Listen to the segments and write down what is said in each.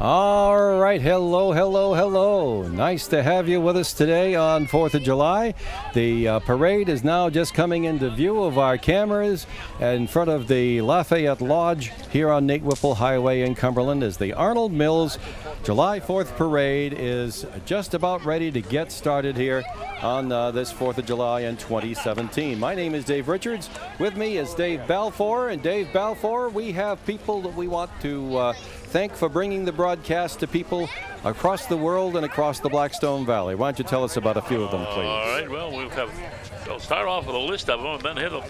All right, hello, hello, hello. Nice to have you with us today on 4th of July. The parade is now just coming into view of our cameras in front of the Lafayette Lodge here on Nate Whipple Highway in Cumberland as the Arnold Mills July 4th parade is just about ready to get started here on this 4th of July in 2017. My name is Dave Richards. With me is Dave Balfour. And Dave Balfour, we have people that we want to thank for bringing the broadcast to people across the world and across the Blackstone Valley. Why don't you tell us about a few of them, please? All right, well, we'll start off with a list of them and then hit them.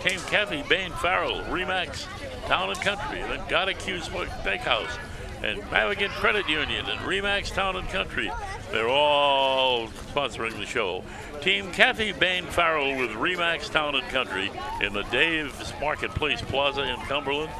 Came Kathy Bain Farrell, Remax Town and Country, then Gotta Q Steakhouse, and Navigant Credit Union and Remax Town and Country. They're all sponsoring the show. Team Kathy Bain Farrell with Remax Town and Country in the Dave's Marketplace Plaza in Cumberland.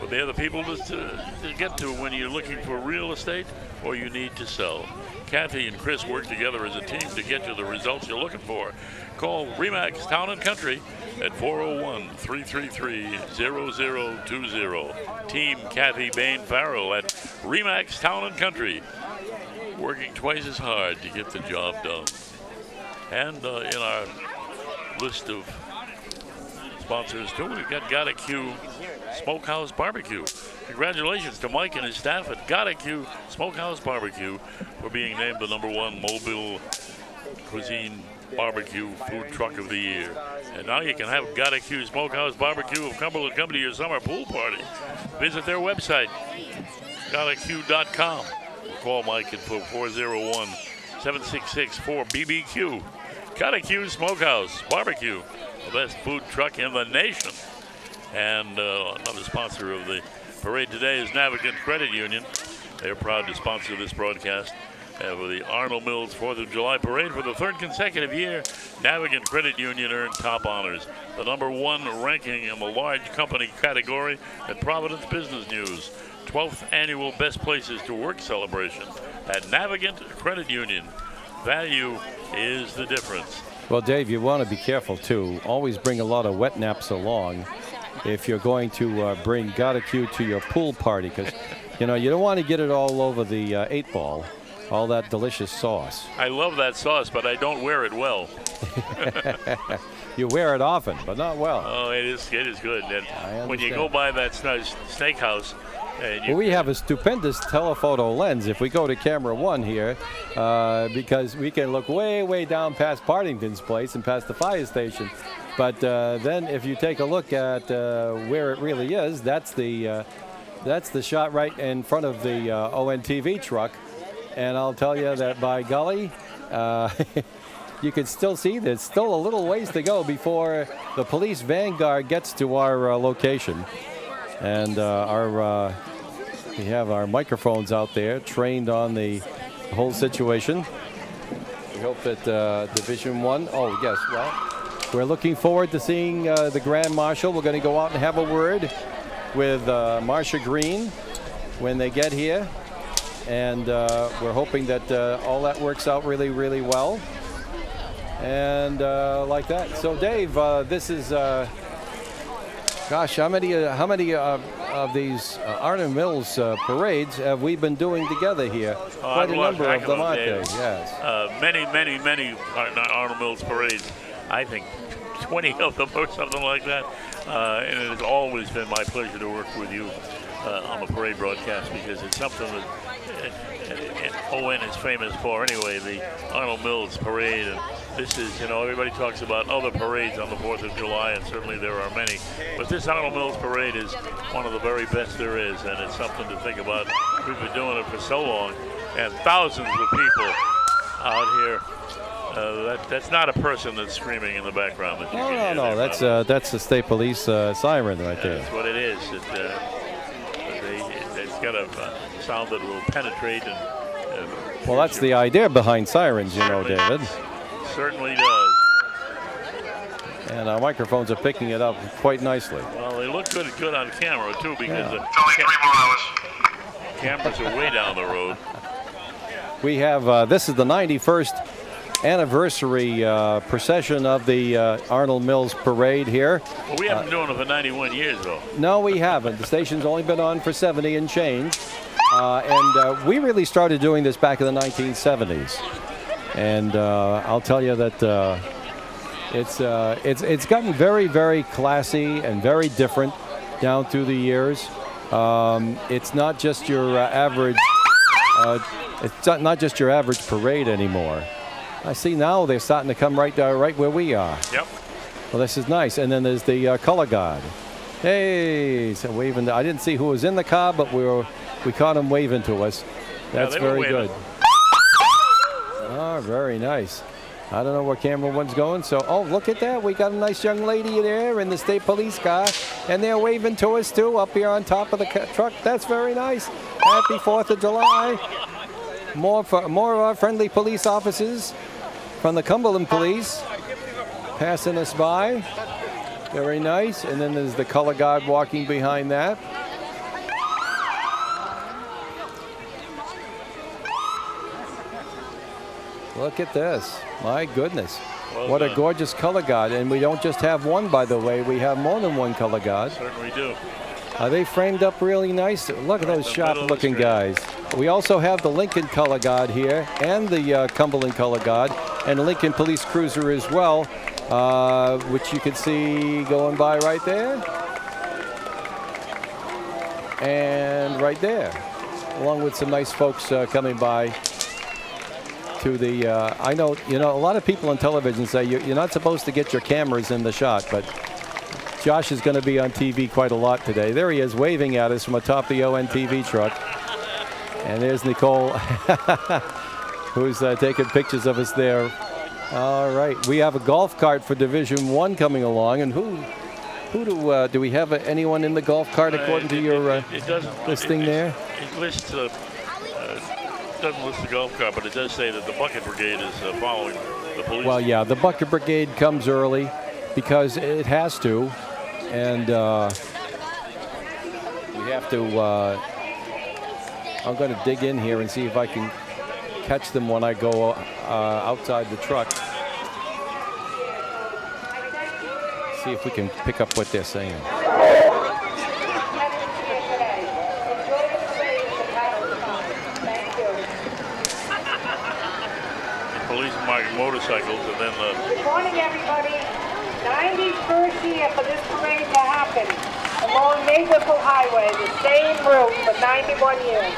But they're the people to get to when you're looking for real estate or you need to sell. Kathy and Chris work together as a team to get you the results you're looking for. Call Remax Town and Country at 401-333-0020. Team Kathy Bain Farrell at Remax Town and Country, working twice as hard to get the job done. And in our list of sponsors too, we've got Gotta Q Smokehouse Barbecue. Congratulations to Mike and his staff at Gotta Q Smokehouse Barbecue for being named the #1 mobile cuisine barbecue food truck of the year. And now you can have Gotta Q Smokehouse Barbecue of Cumberland come to your summer pool party. Visit their website, gottaq.com. Call Mike at 401-766-4BBQ. Gotta Q Smokehouse Barbecue, the best food truck in the nation. And another sponsor of the parade today is Navigant Credit Union. They're proud to sponsor this broadcast with the Arnold Mills 4th of July parade. For the third consecutive year, Navigant Credit Union earned top honors, the #1 ranking in the large company category at Providence Business News, 12th annual Best Places to Work celebration at Navigant Credit Union. Value is the difference. Well, Dave, you want to be careful, too. Always bring a lot of wet naps along if you're going to bring Gotta Q to your pool party, because, you know, you don't want to get it all over the 8-ball, all that delicious sauce. I love that sauce, but I don't wear it well. You wear it often, but not well. Oh, it is good. And when you go by that steakhouse, well, we have a stupendous telephoto lens if we go to camera 1 here, because we can look way, way down past Partington's place and past the fire station. But then if you take a look at where it really is, that's the shot right in front of the ONTV truck. And I'll tell you that, by golly, you can still see there's still a little ways to go before the police vanguard gets to our location. And we have our microphones out there trained on the whole situation. We hope that Division 1, oh yes, well, we're looking forward to seeing the Grand Marshal. We're going to go out and have a word with Marsha Green when they get here. And we're hoping that all that works out really, really well. And like that. So, Dave, this is, gosh, how many of these Arnold Mills parades have we been doing together here? Quite a number of them, aren't there? Yes. Many Arnold Mills parades. I think 20 of them or something like that. And it has always been my pleasure to work with you on the parade broadcast, because it's something that ON is famous for anyway, the Arnold Mills parade. And this is, you know, everybody talks about other parades on the 4th of July, and certainly there are many. But this Arnold Mills parade is one of the very best there is, and it's something to think about. We've been doing it for so long, and thousands of people out here. That's not a person that's screaming in the background. No. That's the state police siren right there. That's what it is. It's got a sound that will penetrate. Well, that's the idea behind sirens, you know, David. Certainly does. And our microphones are picking it up quite nicely. Well, they look good on camera, too, because the cameras are way down the road. We have, this is the 91st anniversary procession of the Arnold Mills parade here. Well, we haven't been doing it for 91 years, though. No, we haven't. The station's only been on for 70 and change. And we really started doing this back in the 1970s. And I'll tell you that it's gotten very, very classy and very different down through the years. It's not just your average. It's not just your average parade anymore. I see now they're starting to come right where we are. Yep. Well, this is nice. And then there's the color guard. Hey, so waving. I didn't see who was in the car, but we caught him waving to us. That's very good. Oh, very nice. I don't know where camera one's going. So, oh, look at that. We got a nice young lady there in the state police car, and they're waving to us too up here on top of the truck. That's very nice. Happy 4th of July. More friendly police officers from the Cumberland Police passing us by. Very nice. And then there's the color guard walking behind that. Look at this. My goodness. Well what done. A gorgeous color guard. And we don't just have one, by the way. We have more than one color guard. Certainly do. Are they framed up really nice? Look at those sharp-looking guys. We also have the Lincoln color guard here and the Cumberland color guard and the Lincoln police cruiser as well, which you can see going by right there and right there, along with some nice folks coming by to the, I know, a lot of people on television say you're not supposed to get your cameras in the shot, but Josh is going to be on TV quite a lot today. There he is waving at us from atop the ONTV truck. And there's Nicole, who's taking pictures of us there. All right, we have a golf cart for Division 1 coming along. And who do we have anyone in the golf cart according to your listing there? It lists doesn't list the golf cart, but it does say that the bucket brigade is following the police. Well, yeah, the bucket brigade comes early because it has to, and we have to. I'm going to dig in here and see if I can catch them when I go outside the truck. See if we can pick up what they're saying. Motorcycles and then Good morning, everybody. 91st year for this parade to happen along Maywhipple Highway, the same route for 91 years.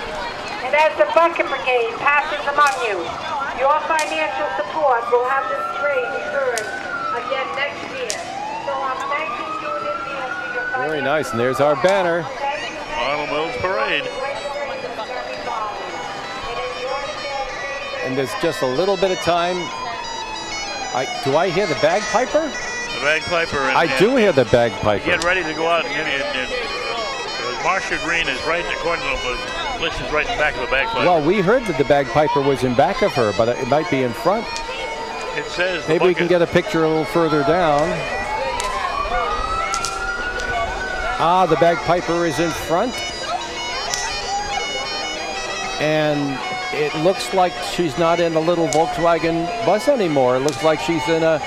And as the bucket brigade passes among you, your financial support will have this parade returned again next year. So I'm thanking you in advance for your financial Very nice, and there's our banner. Arnold Mills Parade. And there's just a little bit of time. Do I hear the bagpiper? The bagpiper. I do hear the bagpiper. Get ready to go out and Marcia Green is right, according to the list, is right in back of the bagpiper. Well, we heard that the bagpiper was in back of her, but it might be in front. It says maybe we can get a picture a little further down. Ah, the bagpiper is in front. And it looks like she's not in a little Volkswagen bus anymore. It looks like she's in a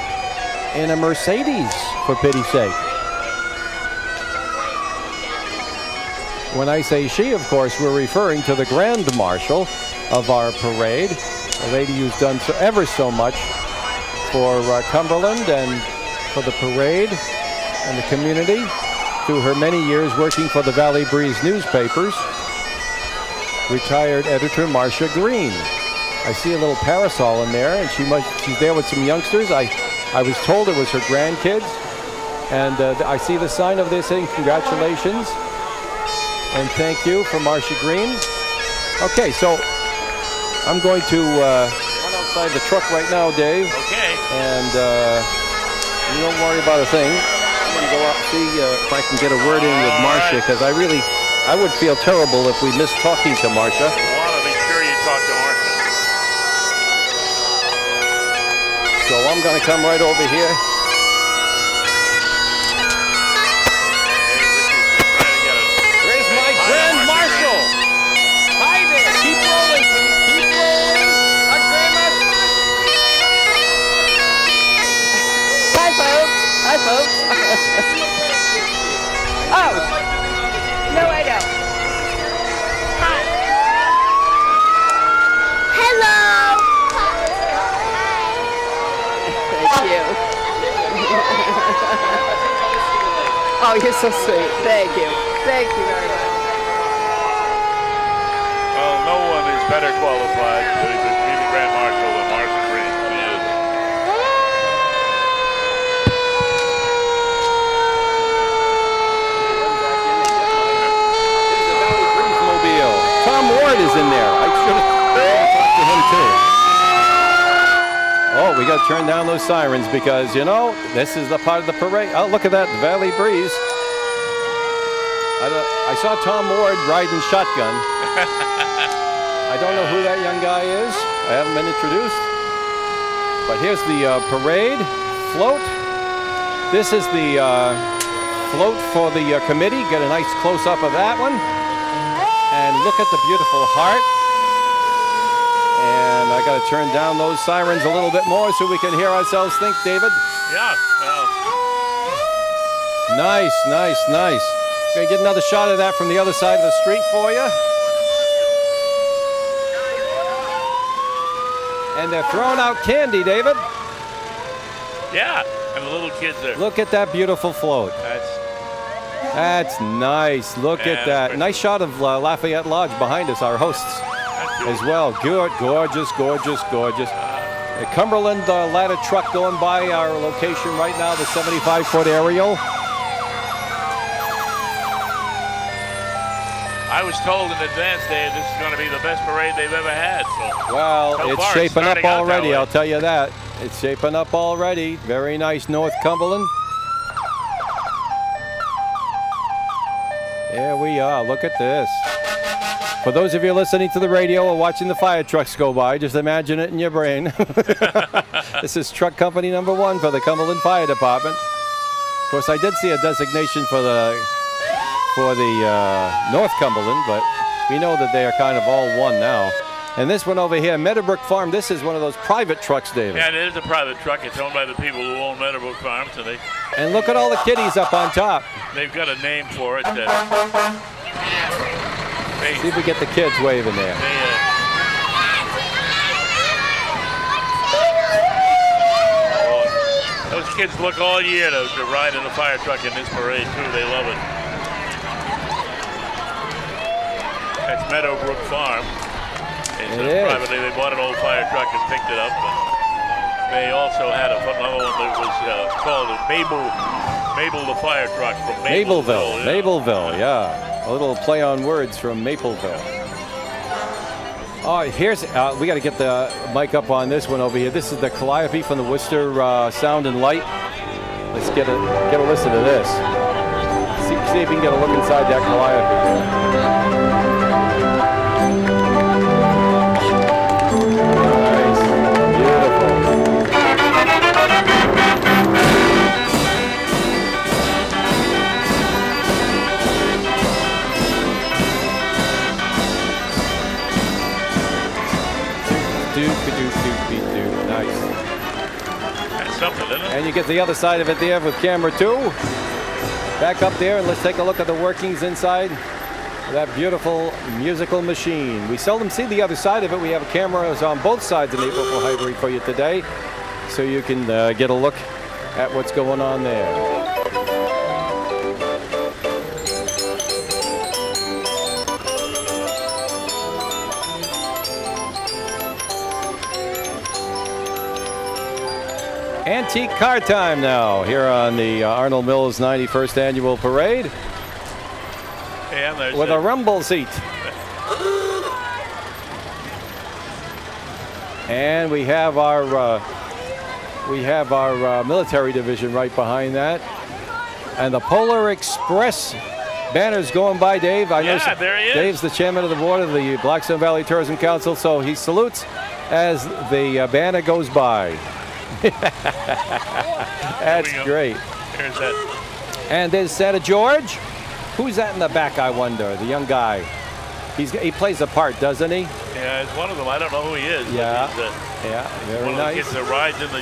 Mercedes, for pity's sake. When I say she, of course, we're referring to the Grand Marshal of our parade, a lady who's done ever so much for Cumberland and for the parade and the community through her many years working for the Valley Breeze newspapers. Retired editor Marcia Green. I see a little parasol in there, and she's there with some youngsters. I was told it was her grandkids, and I see the sign of this saying congratulations and thank you for Marcia Green. Okay, so I'm going to run outside the truck right now, Dave. Okay. And you don't worry about a thing. I'm going to go out and see if I can get a word in with Marcia, because I would feel terrible if we missed talking to Marcia. I want to be sure you talk to Marcia. So I'm going to come right over here. Where's my Grand Marshal? Hi there. Keep rolling, please. Keep rolling. Our Grand Marshal. Hi, folks. Hi, folks. Oh. No, I don't. Hi. Oh, you're so sweet. Thank you. Thank you very much. Well, no one is better qualified to be the Grand Marshal than Marshall Green. He is. Mobile. Tom Ward is in there. I should have talked to him too. Oh, we got to turn down those sirens because, you know, this is the part of the parade. Oh, look at that, the Valley Breeze. I saw Tom Ward riding shotgun. I don't know who that young guy is. I haven't been introduced. But here's the parade float. This is the float for the committee. Get a nice close-up of that one. And look at the beautiful heart. And I got to turn down those sirens a little bit more so we can hear ourselves think, David. Yeah. Well. Nice, nice, nice. Gonna get another shot of that from the other side of the street for you. And they're throwing out candy, David. Yeah, and the little kids are. Look at that beautiful float. That's nice. Look at that. Nice shot of Lafayette Lodge behind us, our hosts as well. Good, gorgeous, gorgeous, gorgeous. The Cumberland ladder truck going by our location right now, the 75-foot aerial. I was told in advance, Dave, this is going to be the best parade they've ever had. So, well, so it's shaping up already, I'll tell you that. It's shaping up already. Very nice, North Cumberland. There we are. Look at this. For those of you listening to the radio or watching the fire trucks go by, just imagine it in your brain. This is truck company number 1 for the Cumberland Fire Department. Of course, I did see a designation for the North Cumberland, but we know that they are kind of all one now. And this one over here, Meadowbrook Farm, this is one of those private trucks, David. Yeah, it is a private truck. It's owned by the people who own Meadowbrook Farms. And look at all the kiddies up on top. They've got a name for it. See if we get the kids waving there. Those kids look all year to ride in a fire truck in this parade, too. They love it. That's Meadowbrook Farm. It's privately. They bought an old fire truck and picked it up. But they also had another one that was called Mabel the fire truck from Mapleville. Mapleville, yeah. A little play on words from Mapleville. Oh, here's we got to get the mic up on this one over here. This is the Calliope from the Worcester Sound and Light. Let's get a listen to this. See if we can get a look inside that Calliope. Nice. That's something, isn't it? And you get the other side of it there with camera 2. Back up there and let's take a look at the workings inside that beautiful musical machine. We seldom see the other side of it. We have cameras on both sides of the April Highway for you today, so you can get a look at what's going on there. Antique car time now here on the Arnold Mills 91st Annual Parade. And with a rumble seat. And we have our military division right behind that. And the Polar Express banner's going by, Dave. I know there he is. Dave's the chairman of the board of the Blackstone Valley Tourism Council, so he salutes as the banner goes by. That's great. Here's that. And there's Santa George. Who's that in the back, I wonder? The young guy. He plays a part, doesn't he? Yeah, it's one of them. I don't know who he is. Yeah. Very one nice. One of the kids that rides in the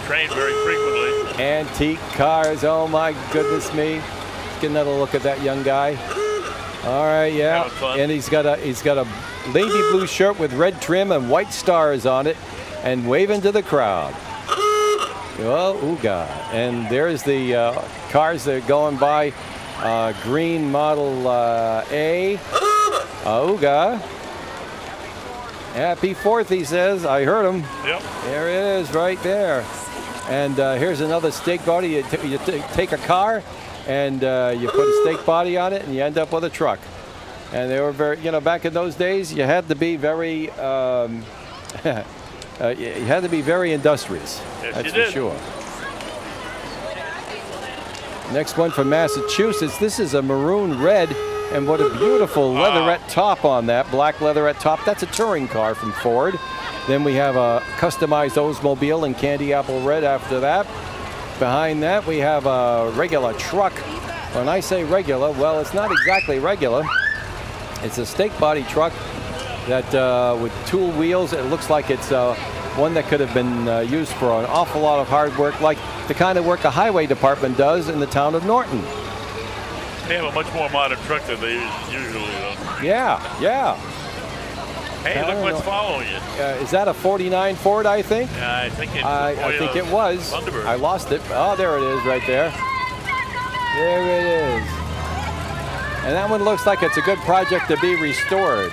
train very frequently. Antique cars. Oh my goodness me. Let's get another look at that young guy. All right, yeah. And he's got a navy blue shirt with red trim and white stars on it, and waving to the crowd. Well, ooga. And there's the cars that are going by. Green Model A. Ooga. Happy 4th, he says. I heard him. Yep. There it is, right there. And here's another stake body. You take a car, and you put a stake body on it, and you end up with a truck. And they were very, back in those days, you had to be very, you had to be very industrious. Yes, that's you for did. sure. Next one from Massachusetts. This is a maroon red, and what a beautiful leatherette top on that, black leatherette top. That's a touring car from Ford. Then we have a customized Oldsmobile in candy apple red after that. Behind that, we have a regular truck. When I say regular, well, it's not exactly regular. It's a stake body truck that with tool wheels. It looks like it's one that could have been used for an awful lot of hard work, like the kind of work a highway department does in the town of Norton. They have a much more modern truck than they usually do. Yeah. Hey, look what's following you. Is that a 49 Ford, I think? Yeah, I think it was. Thunderbird. I lost it. Oh, there it is right there. There it is. And that one looks like it's a good project to be restored.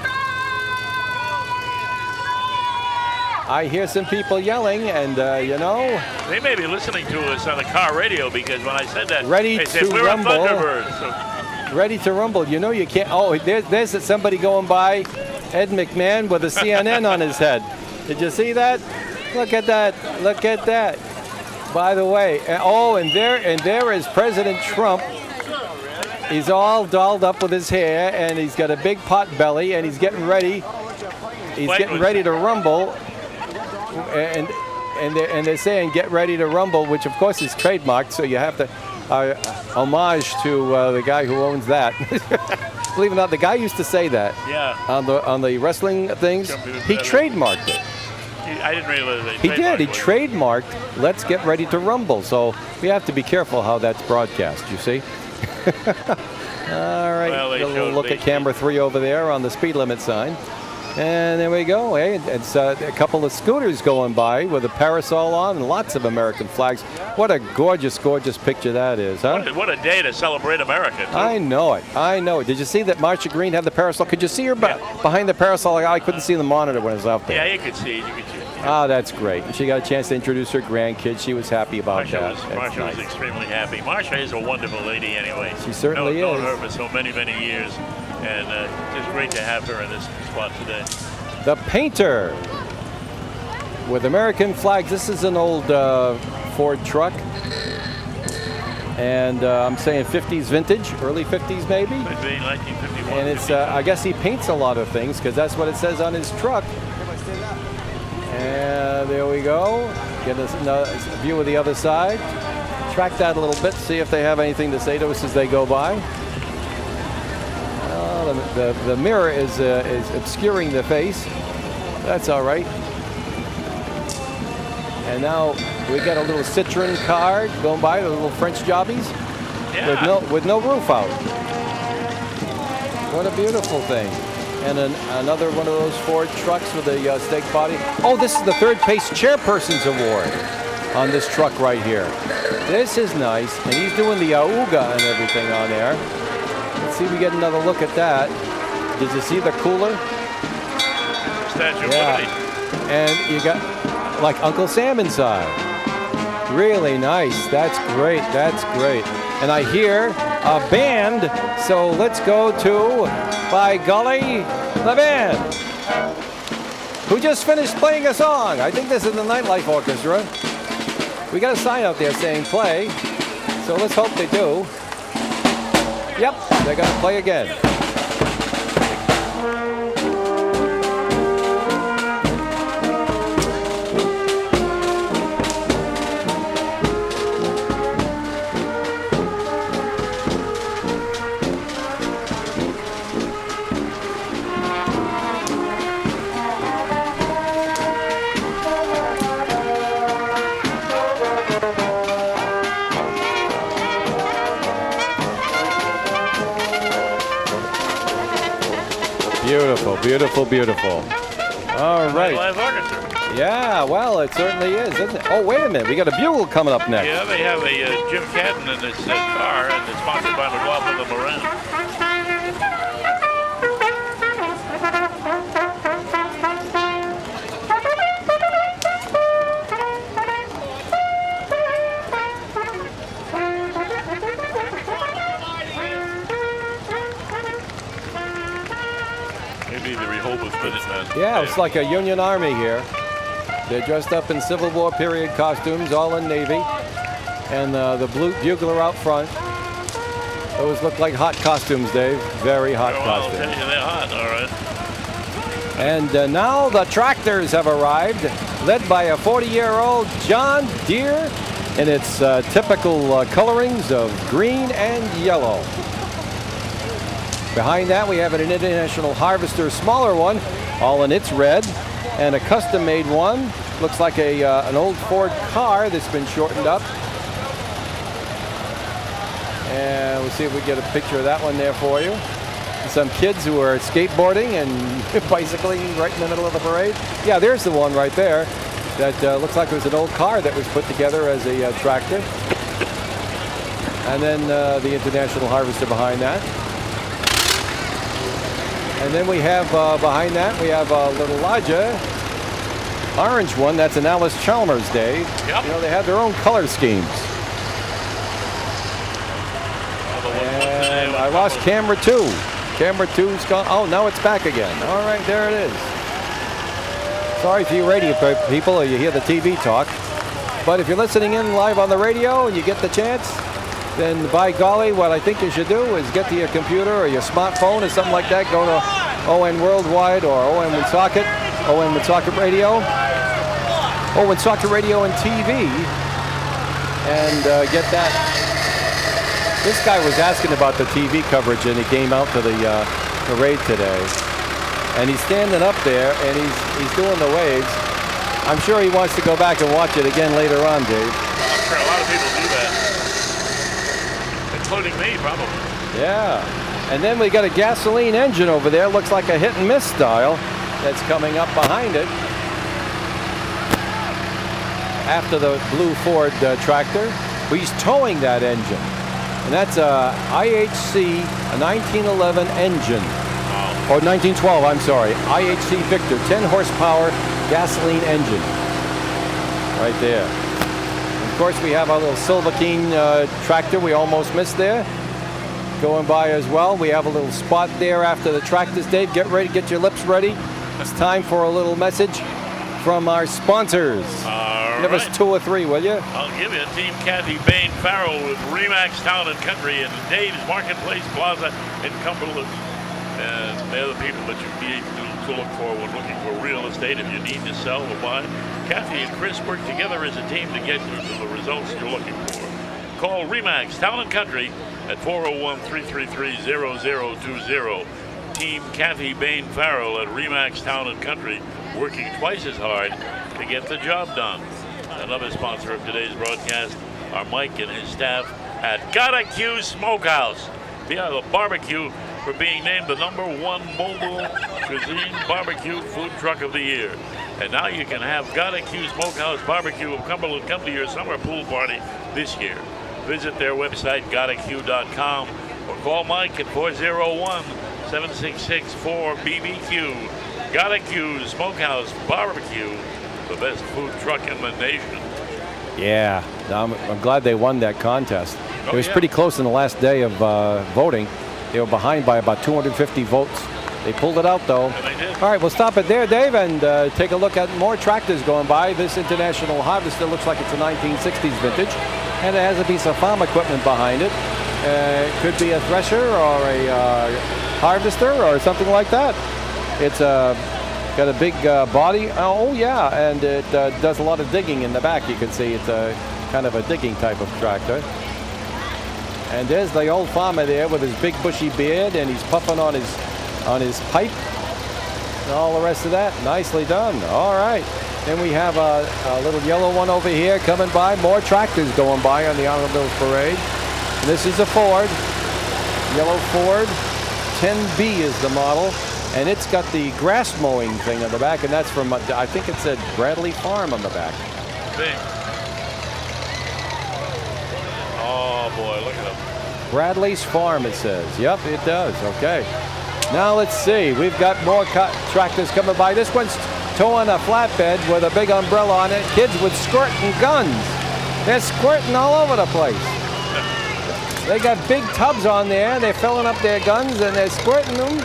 I hear some people yelling, and they may be listening to us on the car radio, because when I said that, ready they to said we're rumble. a Thunderbird. So. Ready to rumble. You can't. Oh, there's somebody going by, Ed McMahon with a CNN on his head. Did you see that? Look at that. Look at that. By the way, and there is President Trump. He's all dolled up with his hair, and he's got a big pot belly, and he's getting ready. He's getting ready to rumble. And they're saying get ready to rumble, which of course is trademarked, so you have to homage to the guy who owns that. Believe it or not, the guy used to say that. Yeah. On the wrestling things. He trademarked it. I didn't realize that. He did. He trademarked "Let's get ready to rumble." So we have to be careful how that's broadcast. You see. All right. Well, a little look at camera 3 over there on the speed limit sign. And there we go. Hey, it's a couple of scooters going by with a parasol on and lots of American flags. What a gorgeous, gorgeous picture that is, huh? What a day to celebrate America, too. I know it. I know it. Did you see that Marsha Green had the parasol? Could you see her behind the parasol? I couldn't see the monitor when it was out there. Yeah, you could see it. Oh, that's great. She got a chance to introduce her grandkids. She was happy about that. Marsha was extremely happy. Marsha is a wonderful lady anyway. She certainly is. Known her for so many, many years. And it's great to have her in this spot today. The Painter with American flags. This is an old Ford truck. And I'm saying 50s vintage, early 50s maybe. 1951. And it's, I guess he paints a lot of things because that's what it says on his truck. And there we go. Get a view of the other side. Track that a little bit, see if they have anything to say to us as they go by. The mirror is obscuring the face. That's all right. And now we got a little Citroen car going by, the little French jobbies, with no roof out. What a beautiful thing. And another one of those Ford trucks with a stake body. Oh, this is the third place chairperson's award on this truck right here. This is nice. And he's doing the auga and everything on there. Let's see if we get another look at that. Did you see the cooler? Statue of Liberty. And you got like Uncle Sam inside. Really nice. That's great. That's great. And I hear a band, so let's go to, by golly, the band, who just finished playing a song. I think this is the Nightlife Orchestra. We got a sign out there saying play, so let's hope they do. Yep, they're going to play again. Beautiful, beautiful, beautiful. All right. Live orchestra. Yeah, well, it certainly is, isn't it? Oh, wait a minute. We got a Bugle coming up next. Yeah, they have a Jim Cadden in this car, and it's sponsored by McLaughlin and Moran. Maybe the Rehoboth Minutemen. Yeah, it's like a Union Army here. They're dressed up in Civil War period costumes, all in Navy. And the blue bugler out front. Those look like hot costumes, Dave. Very hot costumes. I'll tell you, they're hot, all right. And now the tractors have arrived, led by a 40-year-old John Deere in its typical colorings of green and yellow. Behind that, we have an International Harvester, smaller one, all in its red, and a custom-made one. Looks like an old Ford car that's been shortened up. And we'll see if we get a picture of that one there for you. Some kids who are skateboarding and bicycling right in the middle of the parade. Yeah, there's the one right there. That looks like it was an old car that was put together as a tractor. And then the International Harvester behind that. And then we have behind that, we have a little larger orange one. That's an Alice Chalmers, Dave. Yep. You know, they have their own color schemes. And I lost camera 2. Camera 2's gone. Oh, now it's back again. All right, there it is. Sorry for you radio people, you hear the TV talk. But if you're listening in live on the radio and you get the chance, then by golly, what I think you should do is get to your computer or your smartphone or something like that. Go to ON Worldwide or ON Woonsocket, ON Woonsocket Radio, ON Woonsocket Radio and TV, and get that. This guy was asking about the TV coverage, and he came out to the parade today. And he's standing up there, and he's doing the waves. I'm sure he wants to go back and watch it again later on, Dave. I'm sure a lot of people do that. Including me, probably. Yeah. And then we got a gasoline engine over there. Looks like a hit and miss style that's coming up behind it. After the blue Ford tractor. He's towing that engine. And that's a IHC, a 1911 engine. Or 1912, I'm sorry. IHC Victor, 10 horsepower gasoline engine. Right there. And of course, we have our little Silver King tractor we almost missed there. Going by as well. We have a little spot there after the tractors, Dave. Get ready, get your lips ready. It's time for a little message from our sponsors. Give us 2 or 3, will you? I'll give you Team Kathy Bain Farrell with Remax Town and Country and Dave's Marketplace Plaza in Cumberland. And they're the people that you need to look for when looking for real estate. If you need to sell or buy, Kathy and Chris work together as a team to get you to the results you're looking for. Call Remax Town and Country at 401-333-0020. Team Kathy Bain Farrell at Remax Town and Country, working twice as hard to get the job done. Another sponsor of today's broadcast are Mike and his staff at Gotta Q Smokehouse. Yeah, the barbecue for being named the #1 mobile cuisine barbecue food truck of the year. And now you can have Gotta Q Smokehouse Barbecue of Cumberland come to your summer pool party this year. Visit their website, gottaq.com, or call Mike at 401-766-4BBQ. Gotta Q Smokehouse Barbecue, the best food truck in the nation. Yeah, I'm glad they won that contest. It was pretty close in the last day of voting. They were behind by about 250 votes. They pulled it out, though. And they did. All right, we'll stop it there, Dave, and take a look at more tractors going by. This International Harvester looks like it's a 1960s vintage, and it has a piece of farm equipment behind it. It could be a thresher or a harvester or something like that. It's got a big body. Oh, yeah, and it does a lot of digging in the back. You can see it's a kind of a digging type of tractor. And there's the old farmer there with his big bushy beard, and he's puffing on his pipe and all the rest of that. Nicely done. All right. Then we have a little yellow one over here coming by. More tractors going by on the Arnold Parade. And this is a Ford. Yellow Ford. 10B is the model. and it's got the grass mowing thing on the back, and that's from, I think it said Bradley Farm on the back. Big. Oh boy, look at him. Bradley's Farm, it says. Yep, it does. Okay. Now let's see. We've got more tractors coming by. This one's towing a flatbed with a big umbrella on it. Kids with squirting guns. They're squirting all over the place. They got big tubs on there. They're filling up their guns and they're squirting them.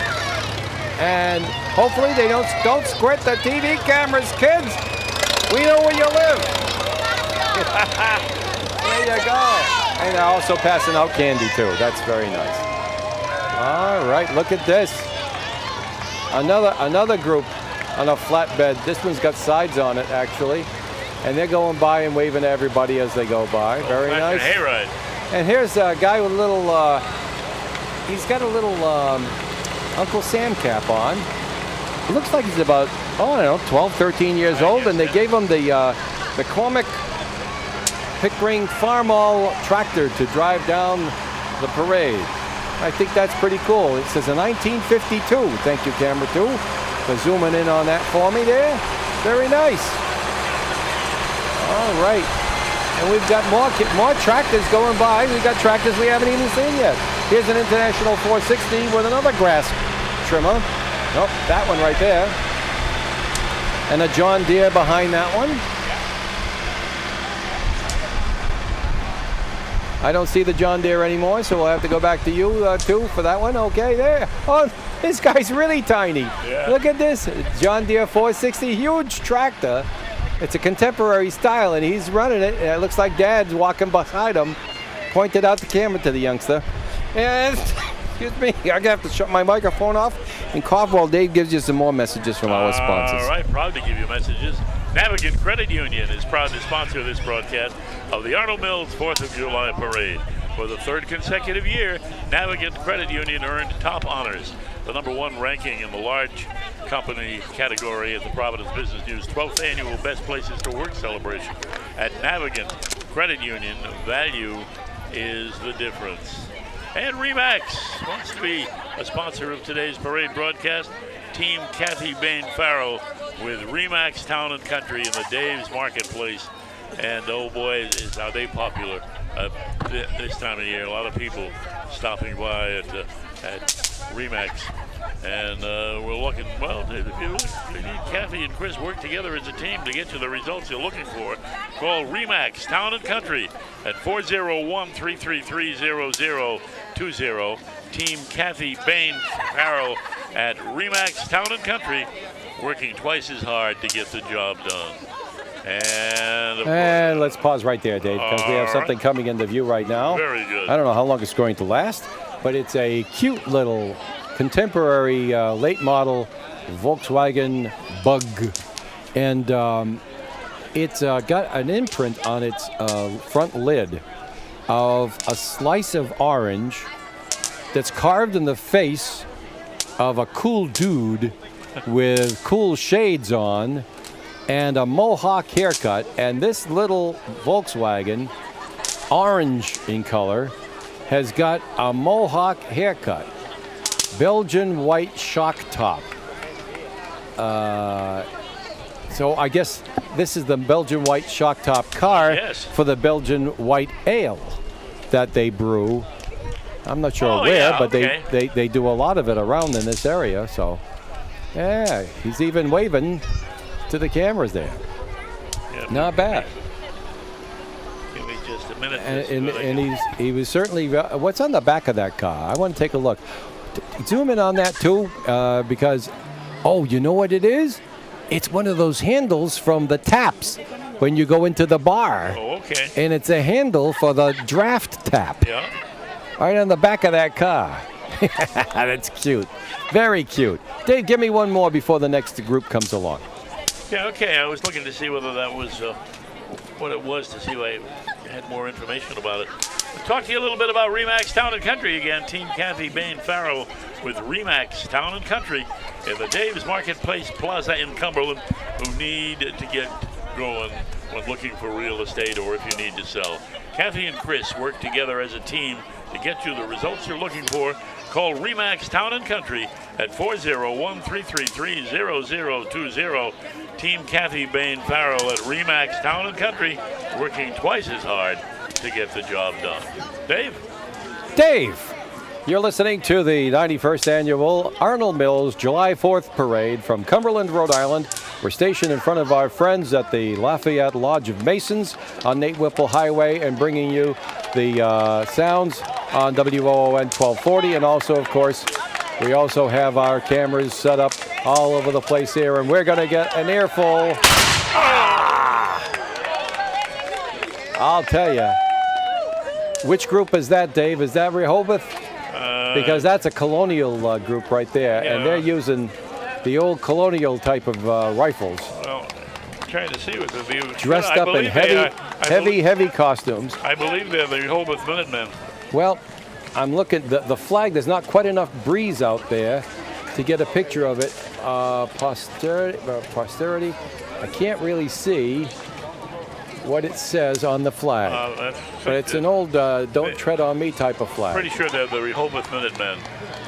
And hopefully they don't squirt the TV cameras, kids. We know where you live. There you go. And they're also passing out candy too. That's very nice. All right, look at this. Another group on a flatbed. This one's got sides on it actually, and they're going by and waving at everybody as they go by. Very nice. Hayride. And here's a guy with a little. He's got a little Uncle Sam cap on. It looks like he's about, oh, I don't know, 12, 13 years old, and they gave him the Cormac Pickering Farmall tractor to drive down the parade. I think that's pretty cool. It says a 1952. Thank you, camera 2, for zooming in on that for me there. Very nice. All right. And we've got more tractors going by. We've got tractors we haven't even seen yet. Here's an International 460 with another grass trimmer. Nope, that one right there. And a John Deere behind that one. I don't see the John Deere anymore, so we'll have to go back to you, too, for that one. Okay, there. Oh, this guy's really tiny. Yeah. Look at this. John Deere 460, huge tractor. It's a contemporary style, and he's running it. And it looks like Dad's walking beside him. Pointed out the camera to the youngster. And, excuse me, I'm going to have to shut my microphone off and cough while Dave gives you some more messages from our sponsors. All right, proud to give you messages. Navigant Credit Union is proud to sponsor this broadcast of the Arnold Mills 4th of July Parade. For the third consecutive year, Navigant Credit Union earned top honors, the #1 ranking in the large company category at the Providence Business News 12th Annual Best Places to Work celebration. At Navigant Credit Union, value is the difference. And Remax wants to be a sponsor of today's parade broadcast. Team Kathy Bain-Farrell with Remax Town and Country in the Dave's Marketplace. And oh boy, are they popular this time of year. A lot of people stopping by at Remax. And we're looking, well, if you need Kathy and Chris work together as a team to get you the results you're looking for, call Remax Town and Country at 401-333-0020. Team Kathy Bain-Farrell at Remax Town and Country, working twice as hard to get the job done. And let's pause right there, Dave, because we have something coming into view right now. Very good. I don't know how long it's going to last, but it's a cute little contemporary late model Volkswagen Bug. And it's got an imprint on its front lid of a slice of orange that's carved in the face of a cool dude with cool shades on and a mohawk haircut. And this little Volkswagen, orange in color, has got a mohawk haircut. Belgian white shock top. So I guess this is the Belgian white shock top car for the Belgian white ale that they brew. I'm not sure where, but they do a lot of it around in this area. So, yeah, he's even waving to the cameras there. Yeah, not bad. Give me just a minute. And he was certainly. What's on the back of that car? I want to take a look. Zoom in on that too, because you know what it is? It's one of those handles from the taps when you go into the bar. Oh, okay. And it's a handle for the draft tap. Yeah. Right on the back of that car. That's cute. Very cute. Dave, give me one more before the next group comes along. Yeah, okay. I was looking to see whether that was what it was, to see if I had more information about it. I'll talk to you a little bit about Remax Town and Country again. Team Kathy Bain-Farrell with Remax Town and Country in the Dave's Marketplace Plaza in Cumberland, who need to get going when looking for real estate or if you need to sell. Kathy and Chris work together as a team to get you the results you're looking for. Call Remax Town and Country at 401-333-0020. Team Kathy Bain Farrell at Remax Town and Country, working twice as hard to get the job done. Dave, you're listening to the 91st Annual Arnold Mills July 4th Parade from Cumberland, Rhode Island. We're stationed in front of our friends at the Lafayette Lodge of Masons on Nate Whipple Highway and bringing you the sounds on WOON 1240. And also, of course, we also have our cameras set up all over the place here, and we're going to get an earful. I'll tell you. Which group is that, Dave? Is that Rehoboth? Because that's a colonial group right there, and they're using the old colonial type of rifles. Well, I'm trying to see what the view. Dressed up in heavy costumes. I believe they're the Rehoboth Minutemen. Well, I'm looking. The flag. There's not quite enough breeze out there to get a picture of it. Posterity. I can't really see what it says on the flag, but it's an old "Don't Tread on Me" type of flag. Pretty sure they're the Rehoboth Minutemen,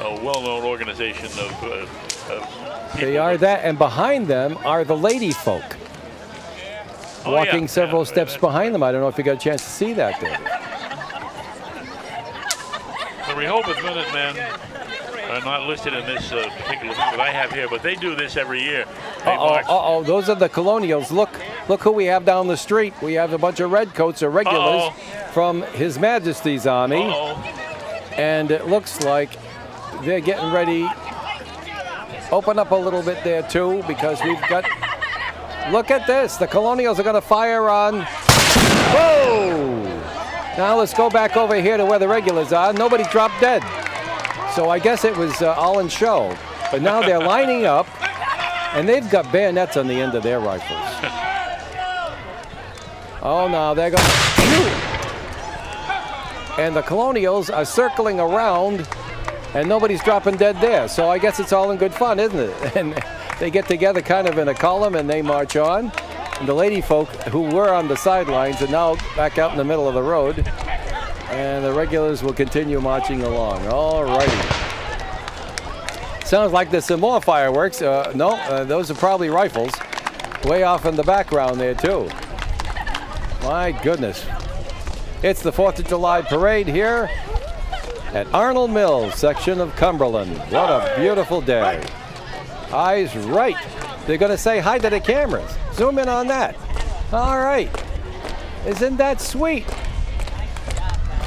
a well-known organization of they are that, and behind them are the lady folk walking several steps behind them. I don't know if you got a chance to see that, David. The Rehoboth Minutemen are not listed in this particular thing that I have here, but they do this every year. Those are the colonials. Look who we have down the street. We have a bunch of redcoats or regulars from His Majesty's Army. And it looks like they're getting ready. Open up a little bit there, too, because we've got... Look at this. The colonials are going to fire on... Whoa! Now let's go back over here to where the regulars are. Nobody dropped dead. So I guess it was all in show. But now they're lining up, and they've got bayonets on the end of their rifles. Oh, no, they're going to shoot. And the colonials are circling around, and nobody's dropping dead there. So I guess it's all in good fun, isn't it? And they get together kind of in a column, and they march on. And the lady folk who were on the sidelines are now back out in the middle of the road. And the regulars will continue marching along. All righty. Sounds like there's some more fireworks. No, those are probably rifles. Way off in the background there, too. My goodness. It's the 4th of July parade here at Arnold Mills section of Cumberland. What a beautiful day. Eyes right. They're going to say hi to the cameras. Zoom in on that. All right. Isn't that sweet?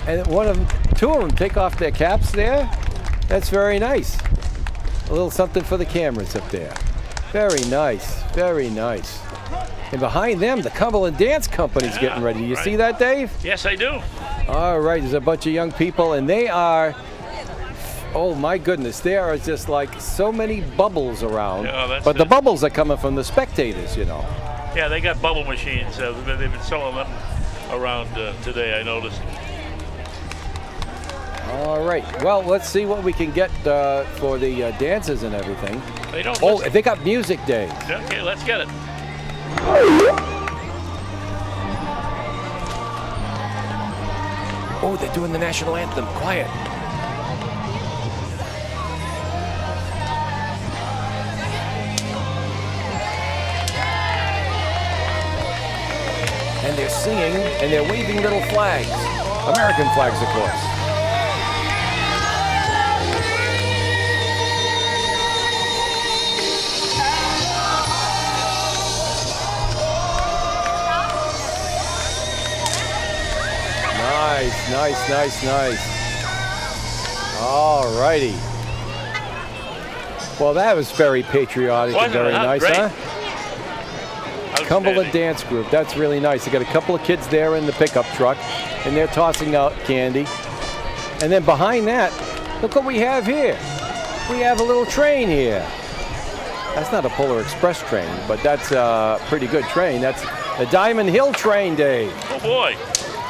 And two of them take off their caps there. That's very nice. A little something for the cameras up there. Very nice, very nice. And behind them, the Cumberland Dance Company's getting ready. Do you see that, Dave? Yes, I do. All right, there's a bunch of young people, and they are, oh my goodness, there are just like so many bubbles around. But the bubbles are coming from the spectators, you know. Yeah, they got bubble machines. They've been selling them around today, I noticed. All right. Well, let's see what we can get for the dances and everything. They don't. Oh, they got music day. Okay, let's get it. Oh, they're doing the national anthem. Quiet. And they're singing and they're waving little flags. American flags, of course. Nice. All righty. Well, that was very patriotic and very nice, huh? Cumberland Dance Group. That's really nice. They got a couple of kids there in the pickup truck, and they're tossing out candy. And then behind that, look what we have here. We have a little train here. That's not a Polar Express train, but that's a pretty good train. That's the Diamond Hill train, Dave. Oh, boy.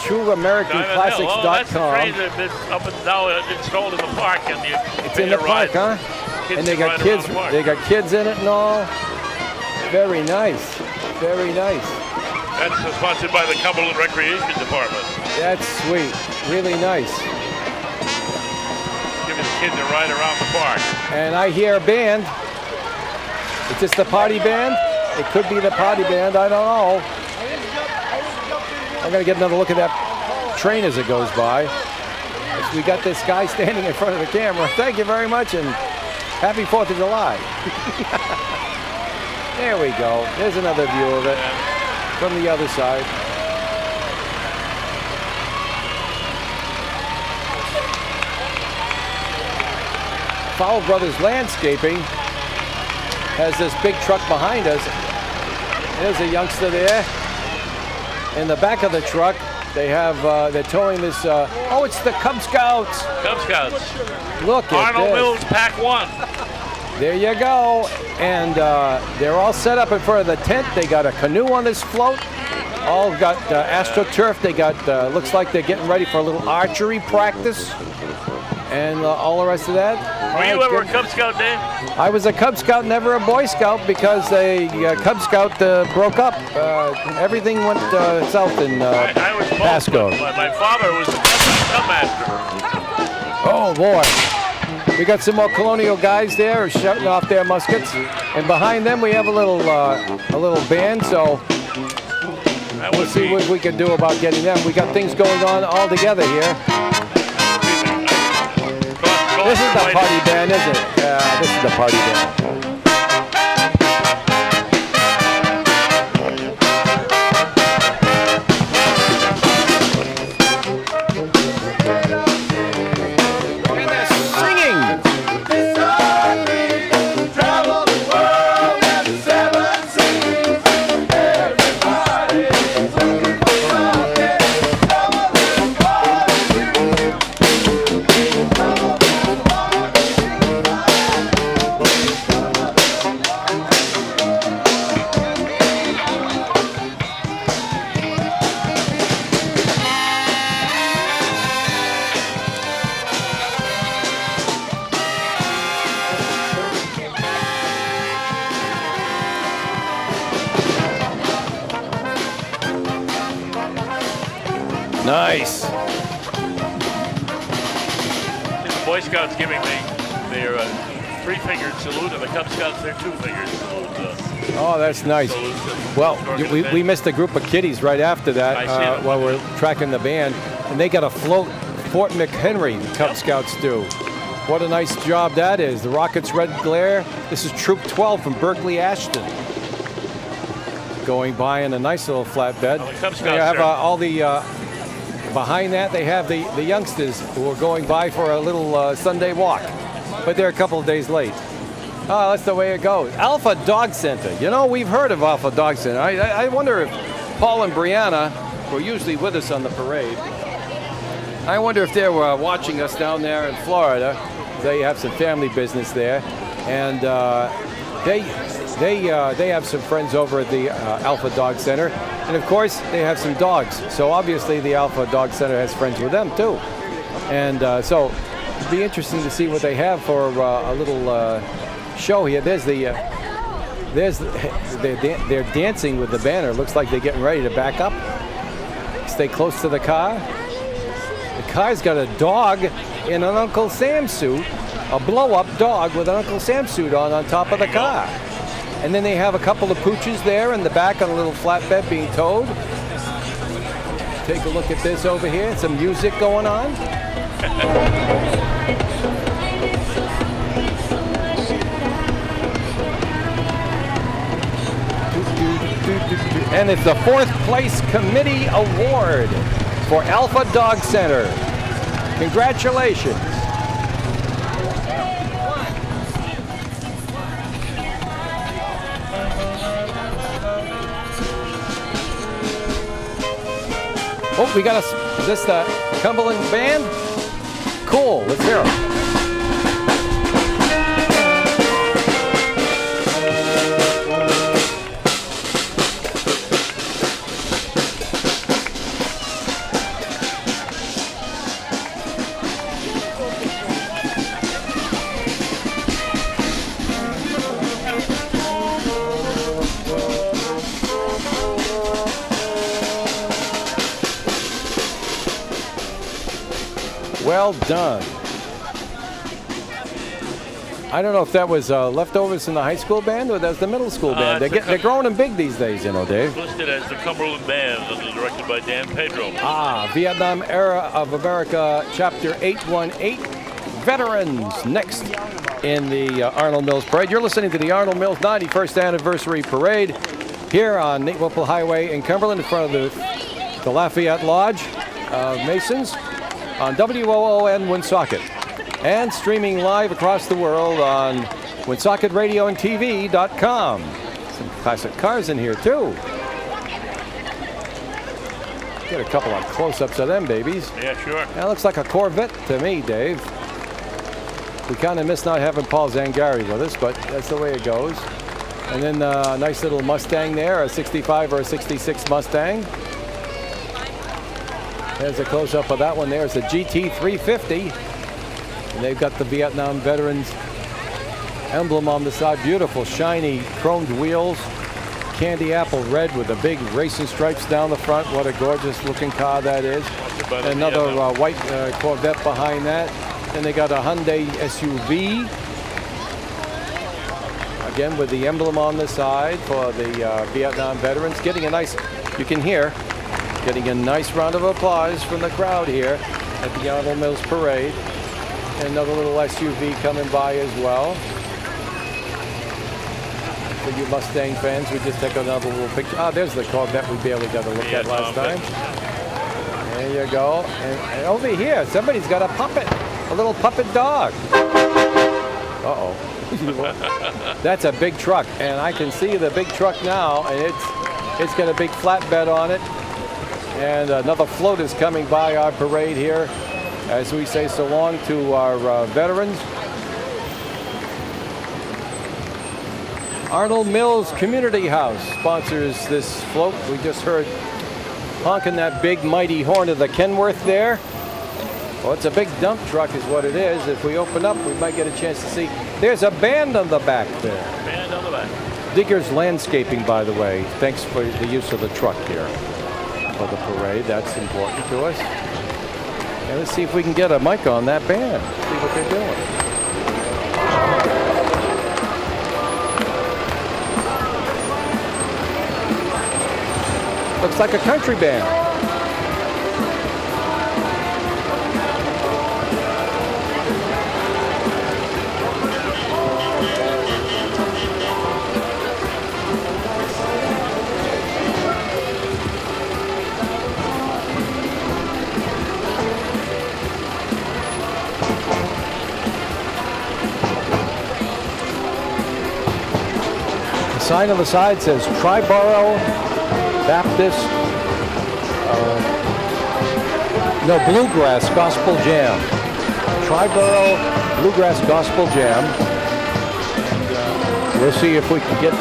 TrueAmericanClassics.com. That's the train that's up and now installed in the park. And it's in the park, huh? And they got kids. They got kids in it and all. Very nice. Very nice. That's sponsored by the Cumberland Recreation Department. That's sweet. Really nice. Give me the kids are right around the park. And I hear a band. Is this the party band? It could be the party band. I don't know. I'm going to get another look at that train as it goes by. We got this guy standing in front of the camera. Thank you very much, and happy 4th of July. There we go. There's another view of it from the other side. Fowle Brothers Landscaping has this big truck behind us. There's a youngster there. In the back of the truck, they have, they're towing this, oh, it's the Cub Scouts. Cub Scouts. Look at Arnold this. Mills Pack 1. There you go. And they're all set up in front of the tent. They got a canoe on this float. All got AstroTurf. They got, looks like they're getting ready for a little archery practice. And all the rest of that. Were you ever a Cub Scout, Dave? I was a Cub Scout, never a Boy Scout, because the Cub Scout broke up. Everything went south in I was both, Pasco. but my father was the Cub Master. Oh boy. We got some more colonial guys there shouting off their muskets. And behind them we have a little band, so we'll see what we can do about getting them. We got things going on all together here. This is the party band, isn't it? Yeah, this is the party band. And they're singing. Nice. The Boy Scouts giving me their three-fingered salute, and the Cub Scouts their two-fingered salute. Oh, that's nice. Well, we missed a group of kiddies right after that while we're tracking the band, and they got a float. Fort McHenry, the Cub Scouts do. What a nice job that is. The Rockets Red Glare. This is Troop 12 from Berkeley Ashton. Going by in a nice little flatbed. Well, the Cub Scouts they have all the... behind that, they have the youngsters who are going by for a little Sunday walk. But they're a couple of days late. Oh, that's the way it goes. Alpha Dog Center. You know, we've heard of Alpha Dog Center. I wonder if Paul and Brianna, who are usually with us on the parade, I wonder if they were watching us down there in Florida. They have some family business there. And they have some friends over at the Alpha Dog Center. And of course, they have some dogs. So obviously the Alpha Dog Center has friends with them too. And so it'd be interesting to see what they have for a little show here. They're dancing with the banner. Looks like they're getting ready to back up. Stay close to the car. The car's got a dog in an Uncle Sam suit, a blow-up dog with an Uncle Sam suit on top of the car. And then they have a couple of pooches there in the back on a little flatbed being towed. Take a look at this over here. Some music going on. And it's the 4th place committee award for Alpha Dog Center. Congratulations. Oh, we got is this the Cumberland Band? Cool, let's hear them. Well done. I don't know if that was leftovers in the high school band or that's the middle school band. They're growing them big these days, you know, Dave. Listed as the Cumberland Band, directed by Dan Pedro. Vietnam Era of America, Chapter 818. Veterans next in the Arnold Mills Parade. You're listening to the Arnold Mills 91st Anniversary Parade here on Nate Whipple Highway in Cumberland in front of the Lafayette Lodge of Masons on WOON Woonsocket. And streaming live across the world on WoonsocketRadioandTV.com. Some classic cars in here too. Get a couple of close-ups of them babies. Yeah, sure. That looks like a Corvette to me, Dave. We kind of miss not having Paul Zangari with us, but that's the way it goes. And then a nice little Mustang there, a 65 or a 66 Mustang. There's a close-up of that one there. It's a GT 350. And they've got the Vietnam Veterans emblem on the side. Beautiful, shiny, chromed wheels. Candy apple red with the big racing stripes down the front. What a gorgeous looking car that is. Another white Corvette behind that. And they got a Hyundai SUV. Again with the emblem on the side for the Vietnam veterans. Getting a nice, you can hear, getting a nice round of applause from the crowd here at the Arnold Mills Parade. And another little SUV coming by as well. For you Mustang fans, we just take another little picture. There's the Corvette we barely got a look at last time. There you go. And over here, somebody's got a puppet. A little puppet dog. Uh-oh. That's a big truck, and I can see the big truck now, and it's got a big flatbed on it. And another float is coming by our parade here as we say so long to our veterans. Arnold Mills Community House sponsors this float. We just heard honking that big mighty horn of the Kenworth there. Well, it's a big dump truck is what it is. If we open up, we might get a chance to see. There's a band on the back there. Band on the back. Digger's Landscaping, by the way. Thanks for the use of the truck here for the parade. That's important to us. And let's see if we can get a mic on that band. See what they're doing. Looks like a country band. Sign on the side says Triborough Baptist, Bluegrass Gospel Jam. Triborough Bluegrass Gospel Jam. We'll see if we can get,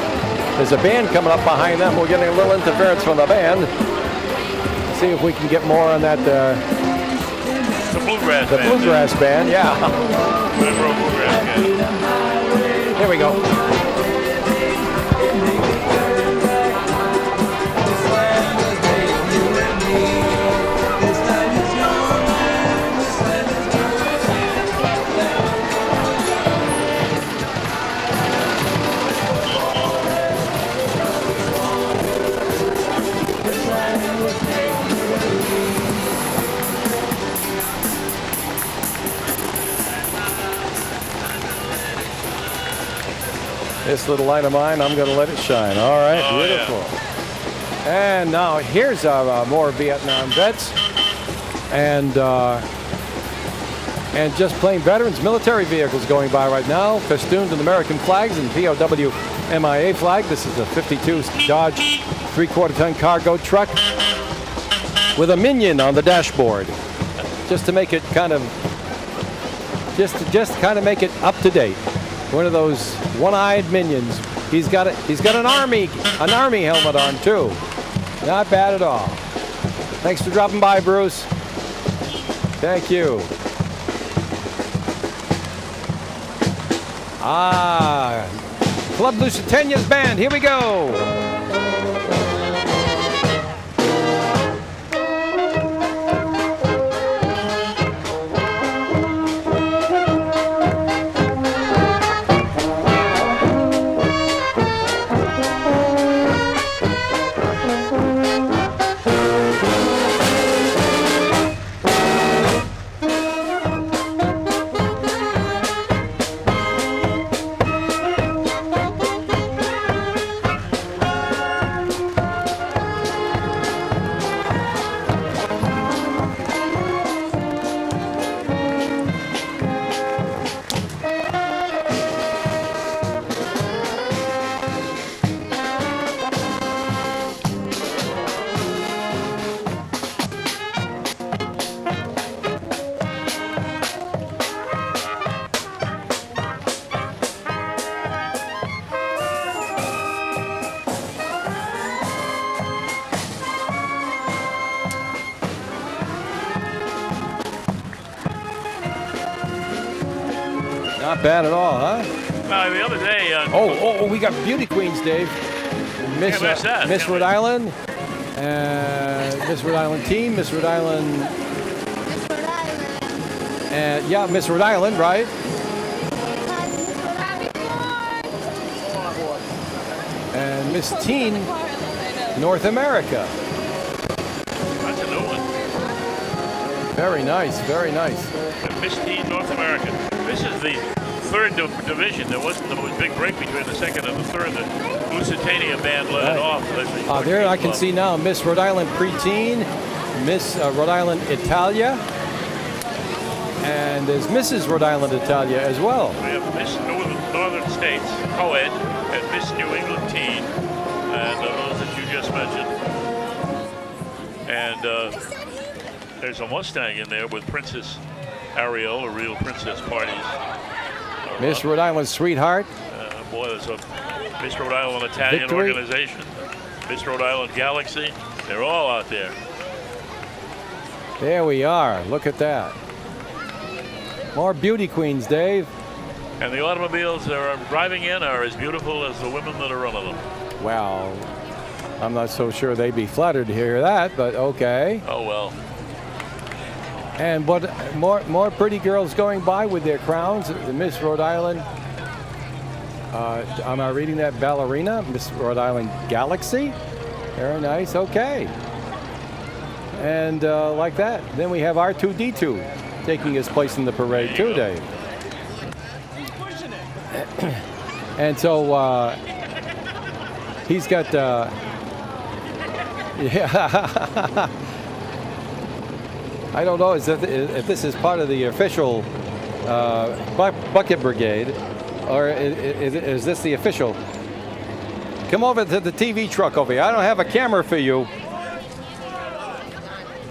there's a band coming up behind them. We're getting a little interference from the band. See if we can get more on that. The Bluegrass the Band. The Bluegrass Band, yeah. Here we go. This little light of mine, I'm going to let it shine. All right, beautiful. Yeah. And now here's our more Vietnam vets, and just plain veterans, military vehicles going by right now, festooned with American flags and POW MIA flag. This is a 52 Dodge 3/4-ton cargo truck with a minion on the dashboard, just to make it kind of, just make it up to date. One of those one-eyed minions. He's got an army helmet on too. Not bad at all. Thanks for dropping by, Bruce. Thank you. Club Lusitania's band. Here we go. bad at all, huh? The other day. We got beauty queens, Dave. Miss Miss Rhode Island, Miss Rhode Island team, Miss Rhode Island. Yeah, Miss Rhode Island, right? And Miss Teen North America. That's a new one. Very nice, very nice. Miss Teen North America. This is the third division. There wasn't a big break between the second and the third. The Lusitania band led it off. There I can see now Miss Rhode Island preteen, Miss Rhode Island Italia, and there's Mrs. Rhode Island Italia as well. We have Miss Northern States, co-ed, and Miss New England teen, and those that you just mentioned. And there's a Mustang in there with Princess Ariel, a real princess parties. Miss Rhode Island Sweetheart. Boy, there's a Miss Rhode Island Italian Victory. organization. Miss Rhode Island Galaxy. They're all out there. There we are. Look at that. More beauty queens, Dave. And the automobiles that are driving in are as beautiful as the women that are running them. Wow. I'm not so sure they'd be flattered to hear that, but okay. Oh, well. And but more pretty girls going by with their crowns. The Miss Rhode Island. Am I reading that? Ballerina, Miss Rhode Island Galaxy. Very nice. Okay. And like that, then we have R2D2 taking his place in the parade too, Dave. And so he's got. Yeah. I don't know if this is part of the official bucket brigade, or is this the official? Come over to the TV truck over here. I don't have a camera for you.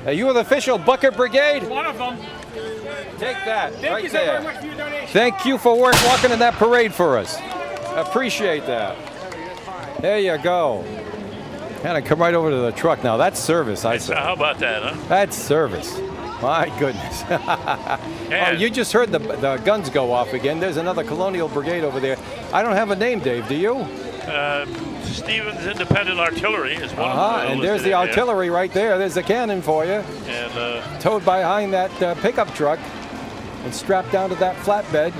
Are you the official bucket brigade? One of them. Take that. Thank right you so there. very much for your donation. Thank you for walking in that parade for us. Appreciate that. There you go. And I come right over to the truck now. That's service, I say. How about that, huh? That's service. My goodness. Oh, you just heard the guns go off again. There's another Colonial Brigade over there. I don't have a name, Dave. Do you? Stevens Independent Artillery is one of them. And there's the artillery right there. There's a cannon for you. And towed behind that pickup truck and strapped down to that flatbed.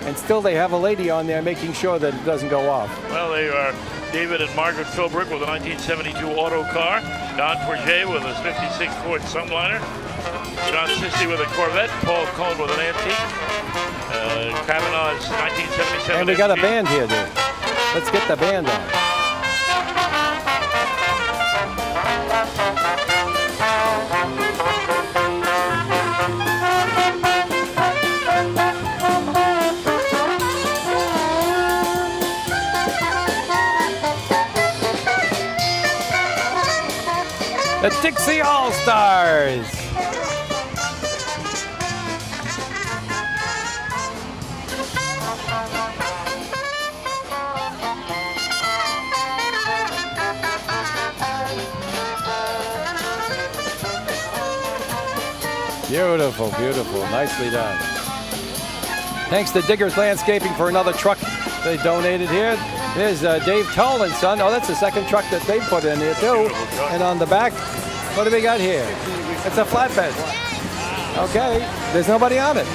And still they have a lady on there making sure that it doesn't go off. well, they are David and Margaret Philbrick with a 1972 auto car. Don Forget with a 56 Ford Sunliner. John Sisti with a Corvette. Paul Cohn with an antique. Kavanaugh's 1977. And we got a MG. band here, Dave. Let's get the band on. The Dixie All-Stars. Beautiful, beautiful. Nicely done. Thanks to Diggers Landscaping for another truck they donated here. There's Dave Toll and Son. Oh, that's the second truck that they put in here, too. And on the back, what do we got here? It's a flatbed. Okay, there's nobody on it.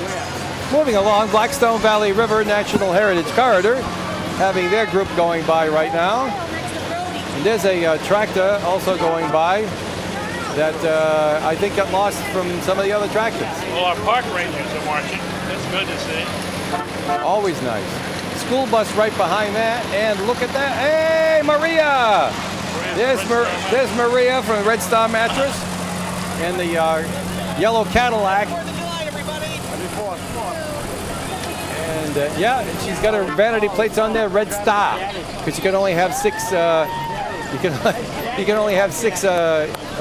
Moving along, Blackstone Valley River National Heritage Corridor, having their group going by right now. And there's a tractor also going by that I think got lost from some of the other tractors. Well, our park rangers are marching. That's good to see. Always nice. School bus right behind that, and look at that. Hey, Maria! There's Maria from Red Star Mattress and the yellow Cadillac. And yeah, she's got her vanity plates on there, Red Star, because you can only have six. You can only have six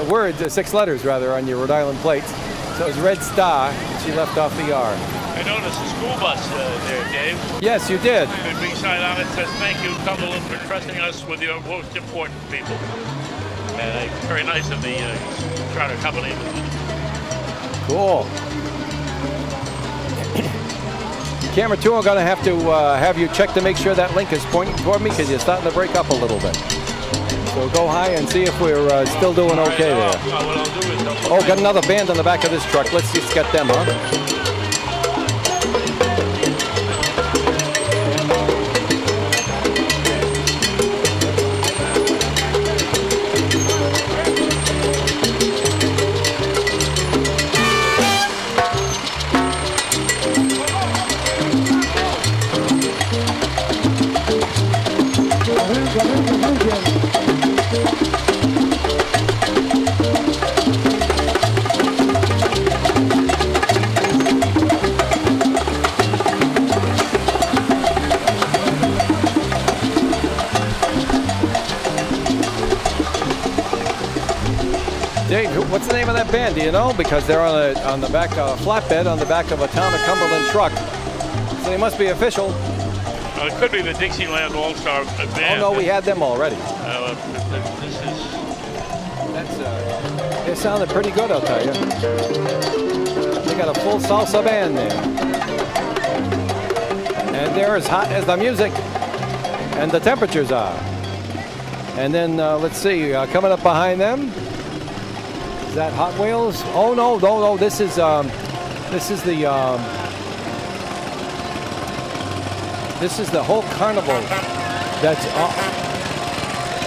words, six letters rather, on your Rhode Island plates. So it was Red Star. She left off the R. I noticed a school bus there, Dave. Yes, you did. The big sign on it says, "Thank you, Cumberland, for trusting us with your most important people." And very nice of the charter company. Cool. Camera 2, I'm going to have you check to make sure that link is pointing toward me because you're starting to break up a little bit. So go high and see if we're still doing okay there. Oh, got another band on the back of this truck. Let's just get them, huh? Dave, what's the name of that band? Do you know? Because they're on the back flatbed on the back of a Town of Cumberland truck, so they must be official. It could be the Dixieland All-Star Band. Oh no, we had them already. This is. They sounded pretty good, I'll tell you. They got a full salsa band there, and they're as hot as the music and the temperatures are. And then let's see, coming up behind them. Is that Hot Wheels? Oh no! This is the whole carnival.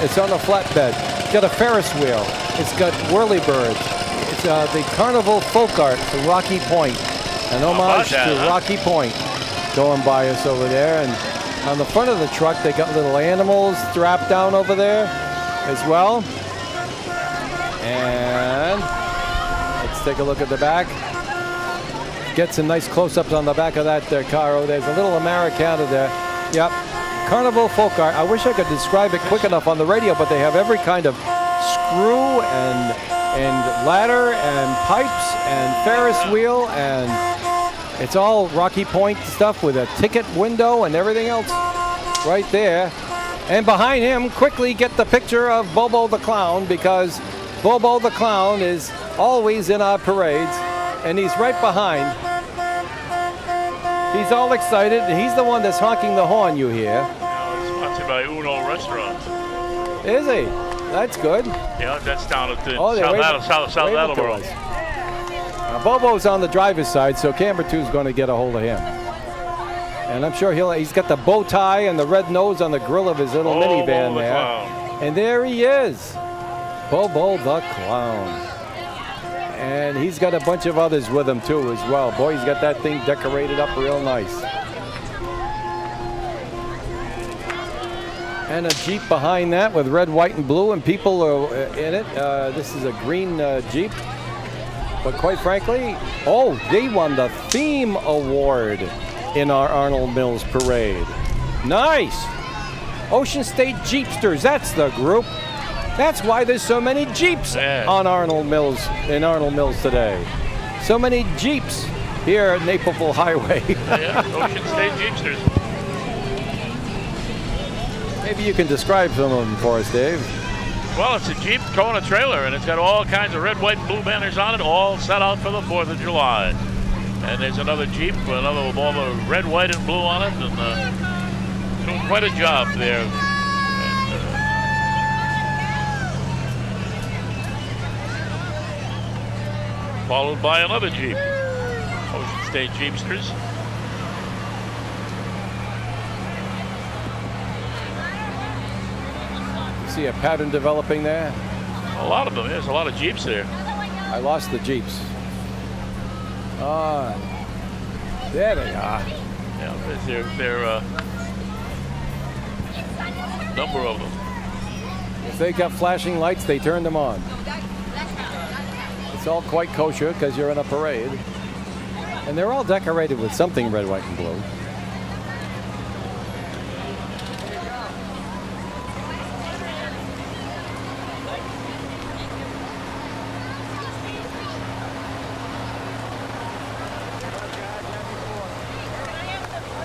It's on a flatbed. It's got a Ferris wheel. It's got whirlybirds. It's the Carnival Folk Art from Rocky Point, an homage to Rocky Point, going by us over there. And on the front of the truck, they got little animals strapped down over there as well. And let's take a look at the back. Get some nice close-ups on the back of that car. Oh, there's a little Americana there. Yep, Carnival Folk Art. I wish I could describe it quick enough on the radio, but they have every kind of screw and ladder and pipes and Ferris wheel, and it's all Rocky Point stuff with a ticket window and everything else right there. And behind him, quickly get the picture of Bobo the Clown, because Bobo the Clown is always in our parades, and he's right behind. He's all excited, and he's the one that's honking the horn you hear. It's sponsored by Uno Restaurants. Is he? That's good. Yeah, that's down at the South Attleboro. Bobo's on the driver's side, so Camera 2 is going to get a hold of him. And I'm sure he's got the bow tie and the red nose on the grill of his little minivan there. And there he is, Bobo the Clown. And he's got a bunch of others with him too as well. Boy, he's got that thing decorated up real nice. And a Jeep behind that with red, white, and blue, and people are in it. This is a green Jeep. But quite frankly, they won the theme award in our Arnold Mills parade. Nice! Ocean State Jeepsters, that's the group. That's why there's so many Jeeps on Arnold Mills, in Arnold Mills today. So many Jeeps here at Naperville Highway. Yeah, Ocean State Jeepsters. Maybe you can describe some of them for us, Dave. Well, it's a Jeep towing a trailer, and it's got all kinds of red, white, and blue banners on it, all set out for the 4th of July. And there's another Jeep, another with all the red, white, and blue on it, and doing quite a job there. Followed by another Jeep, Ocean State Jeepsters. You see a pattern developing there? A lot of them. There's a lot of Jeeps there. I lost the Jeeps. There they are. Yeah, there are a number of them. If they got flashing lights, they turned them on. It's all quite kosher because you're in a parade. And they're all decorated with something red, white, and blue.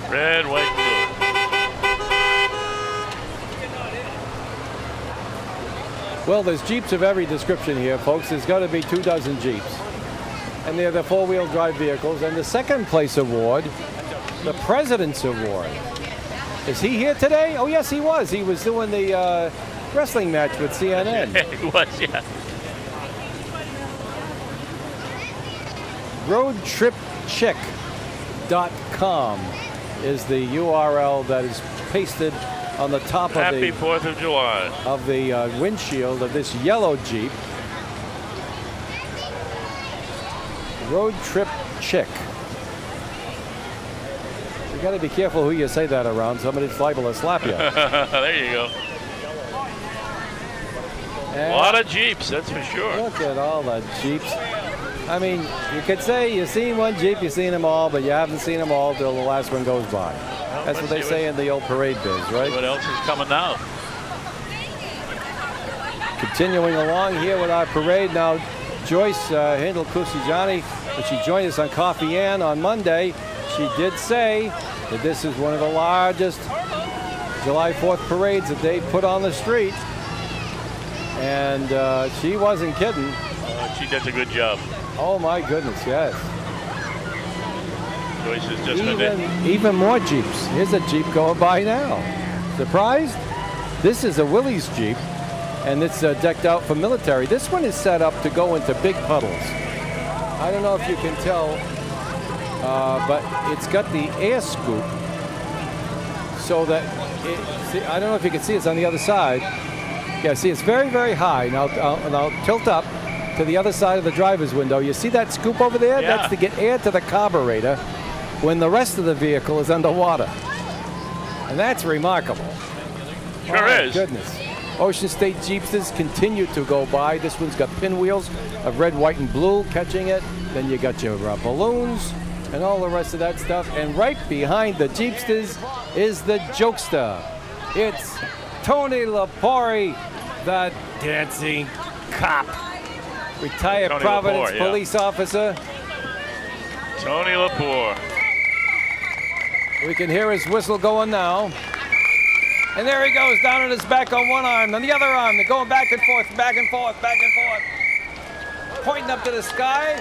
Red, white, and blue. Well, there's Jeeps of every description here, folks. There's got to be 24 Jeeps. And they're the four-wheel drive vehicles. And the second place award the President's Award. Is he here today? Oh, yes, he was. He was doing the wrestling match with CNN. He was, yeah. Roadtripchick.com is the URL that is pasted on the top Happy 4th of July. Of the windshield of this yellow Jeep. Road Trip Chick. You got to be careful who you say that around. Somebody's liable to slap you. There you go. And a lot of Jeeps, that's for sure. Look at all the Jeeps. I mean, you could say you've seen one Jeep, you've seen them all, but you haven't seen them all till the last one goes by. That's what they say in the old parade biz, right? What else is coming now? Continuing along here with our parade now, Joyce Hindle-Kusijani, when she joined us on Coffee Ann on Monday, she did say that this is one of the largest July 4th parades that they put on the street. And she wasn't kidding. She does a good job. Oh my goodness, yes. Joyce has just been even more Jeeps. Here's a Jeep going by now. Surprised? This is a Willys Jeep, and it's decked out for military. This one is set up to go into big puddles. I don't know if you can tell, but it's got the air scoop so that I don't know if you can see it's on the other side. Yeah, see, it's very, very high. Now I'll tilt up to the other side of the driver's window. You see that scoop over there? Yeah. That's to get air to the carburetor when the rest of the vehicle is underwater. And that's remarkable. Sure is. Goodness. Ocean State Jeepsters continue to go by. This one's got pinwheels of red, white, and blue catching it. Then you got your balloons and all the rest of that stuff. And right behind the Jeepsters is the jokester. It's Tony Lapori, the dancing cop. Retired Tony Providence Lepore, yeah. police officer. Tony Lepore. We can hear his whistle going now. And there he goes, down on his back on one arm, on the other arm. They're going back and forth, back and forth, back and forth. Pointing up to the sky.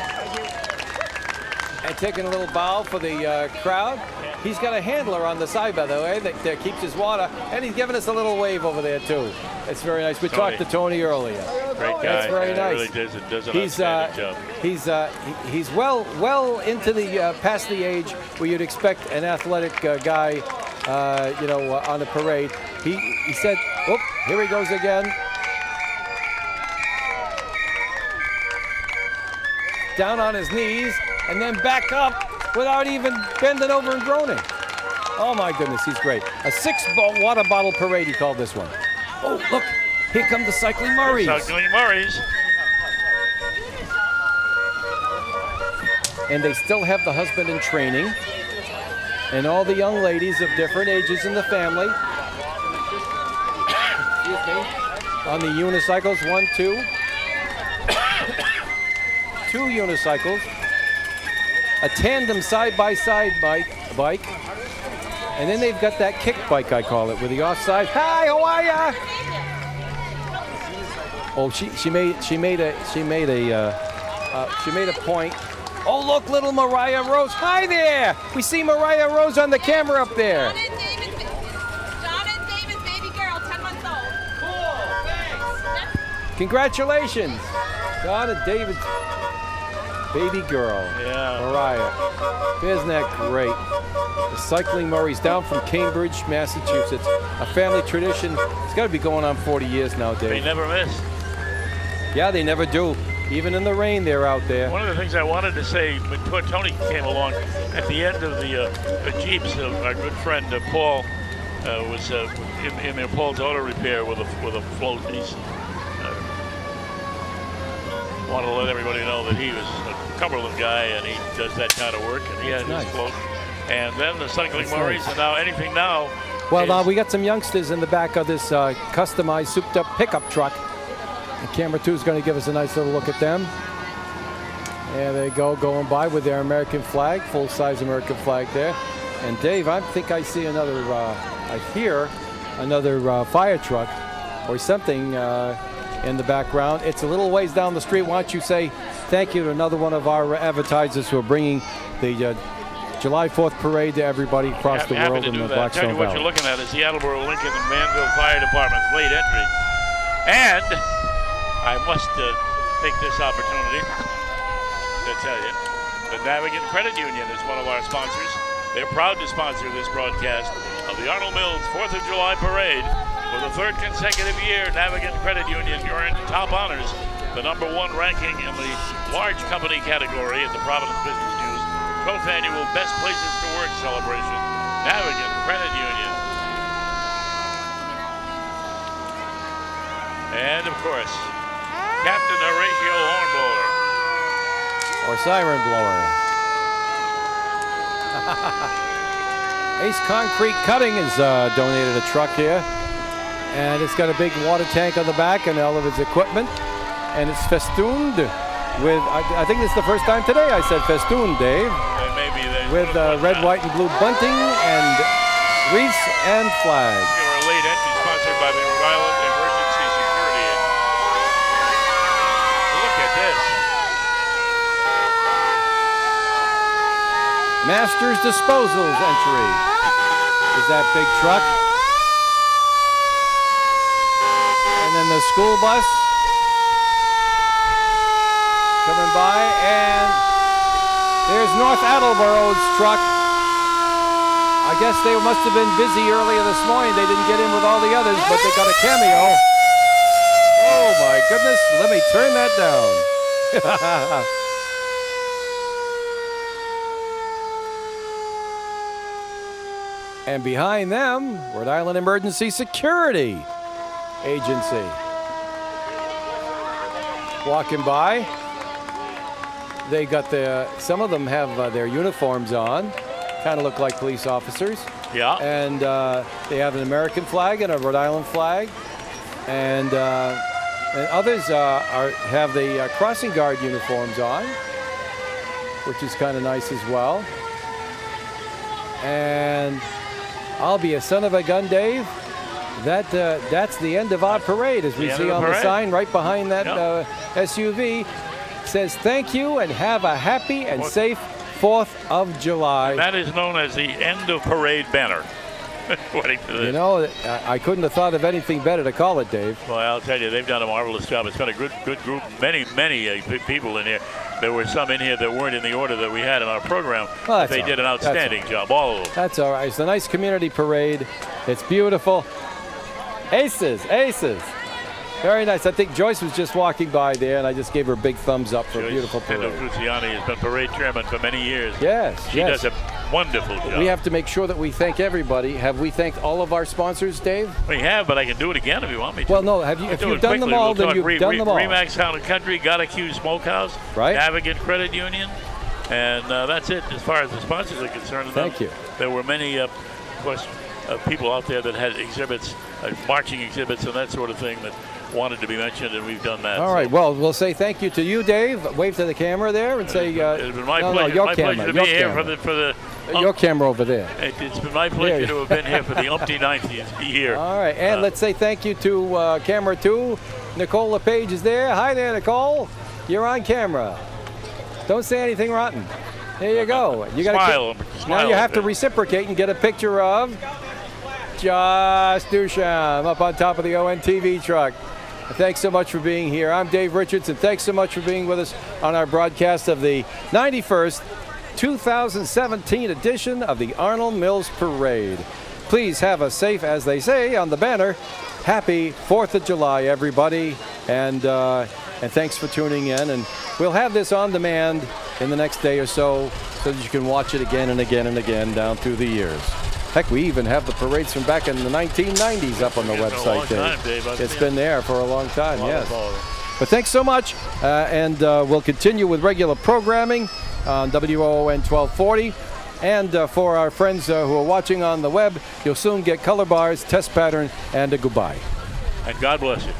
And taking a little bow for the crowd. He's got a handler on the side, by the way, that keeps his water. And he's giving us a little wave over there, too. It's very nice. We talked to Tony earlier. Great guy. That's very nice. Really does an outstanding job. He's well into the past the age where you'd expect an athletic guy, on the parade. He said, "Oh, here he goes again." Down on his knees and then back up without even bending over and groaning. Oh my goodness, he's great. A 6-water bottle parade, he called this one. Oh, look, here come the Cycling Murrays. Cycling Murrays. And they still have the husband in training. And all the young ladies of different ages in the family. Excuse me. On the unicycles, 1, 2. 2 unicycles. A tandem side-by-side bike. And then they've got that kick bike, I call it, with the offside. Hi, how are ya? Oh, she made a point. Oh, look, little Mariah Rose. Hi there. We see Mariah Rose on the camera up there. John and David's baby girl, 10 months old. Cool, thanks. Congratulations. John and David's baby girl. Yeah. Mariah. Isn't that great? The Cycling Murrays down from Cambridge, Massachusetts. A family tradition. It's got to be going on 40 years now, Dave. They never miss. Yeah, they never do. Even in the rain, they're out there. One of the things I wanted to say when Tony came along, at the end of the Jeeps, our good friend Paul was in Paul's auto repair with a float. He's wanted to let everybody know that he was a Cumberland guy and he does that kind of work, and he had his float. And then the Cycling Murrays, and now anything now. Well, now we got some youngsters in the back of this customized, souped-up pickup truck. And camera 2 is going to give us a nice little look at them. There they go, going by with their American flag, full-size American flag there. And Dave, I think I see another, I hear another fire truck or something in the background. It's a little ways down the street. Why don't you say thank you to another one of our advertisers who are bringing the July 4th parade to everybody across the Happy world to in do the that. Tell Blackstone you what Valley. you're looking at is the Attleboro, Lincoln, and Manville Fire Department's late entry. And I must take this opportunity to tell you the Navigant Credit Union is one of our sponsors. They're proud to sponsor this broadcast of the Arnold Mills 4th of July Parade. For the third consecutive year, Navigant Credit Union earned top honors, the #1 ranking in the large company category at the Providence Business News 12th Annual Best Places to Work celebration. Navigant Credit Union. And of course, Captain Horatio Hornblower. Or siren blower. Ace Concrete Cutting has donated a truck here. And it's got a big water tank on the back and all of its equipment. And it's festooned with, I think it's the first time today I said festooned, Dave. Maybe with red, white, and blue bunting and wreaths and flags. We're late entry sponsored by the Rhode Island Emergency Security Agency. Look at this. Masters Disposals entry is that big truck. And then the school bus coming by, and there's North Attleboro's truck. I guess they must have been busy earlier this morning. They didn't get in with all the others, but they got a cameo. Oh my goodness, let me turn that down. And behind them, Rhode Island Emergency Security Agency. Walking by. They got some of them have their uniforms on, kind of look like police officers. Yeah. And they have an American flag and a Rhode Island flag. And others have the crossing guard uniforms on, which is kind of nice as well. And I'll be a son of a gun, Dave. That's the end of our parade, as we see on the sign right behind that SUV. Says thank you and have a happy and safe 4th of July. And that is known as the end of parade banner. You know, I couldn't have thought of anything better to call it, Dave. Well, I'll tell you, they've done a marvelous job. It's been a good group. Many people in here. There were some in here that weren't in the order that we had in our program. Well, they did an outstanding job, all of them. That's all right. It's a nice community parade. It's beautiful. Aces. Very nice. I think Joyce was just walking by there, and I just gave her a big thumbs up for a beautiful parade. Luciani has been parade chairman for many years. Yes, She does a wonderful job. We have to make sure that we thank everybody. Have we thanked all of our sponsors, Dave? We have, but I can do it again if you want me to. Well, no. If you've done them all, then you've done them all. Remax Town and Country, Gotta Q Smokehouse, right? Navigant Credit Union, and that's it as far as the sponsors are concerned. Thank you. There were many people out there that had exhibits, marching exhibits and that sort of thing that wanted to be mentioned, and we've done that. All right. Well, we'll say thank you to you, Dave. Wave to the camera there and say. It's been my pleasure to be here for the your camera over there. It's been my pleasure to have been here for the umpty-ninth year. All right, and let's say thank you to camera 2. Nicole LePage is there. Hi there, Nicole. You're on camera. Don't say anything rotten. There you go. You got smile. Now you have to reciprocate and get a picture of Josh Dusham up on top of the ONTV truck. Thanks so much for being here. I'm Dave Richards, and thanks so much for being with us on our broadcast of the 91st 2017 edition of the Arnold Mills Parade. Please have a safe, as they say on the banner, happy 4th of July, everybody, and thanks for tuning in. And we'll have this on demand in the next day or so that you can watch it again and again and again down through the years. Heck, we even have the parades from back in the 1990s up on the website, Dave. It's been there for a long time, yes. But thanks so much, and we'll continue with regular programming on WOON 1240. And for our friends who are watching on the web, you'll soon get color bars, test pattern, and a goodbye. And God bless you.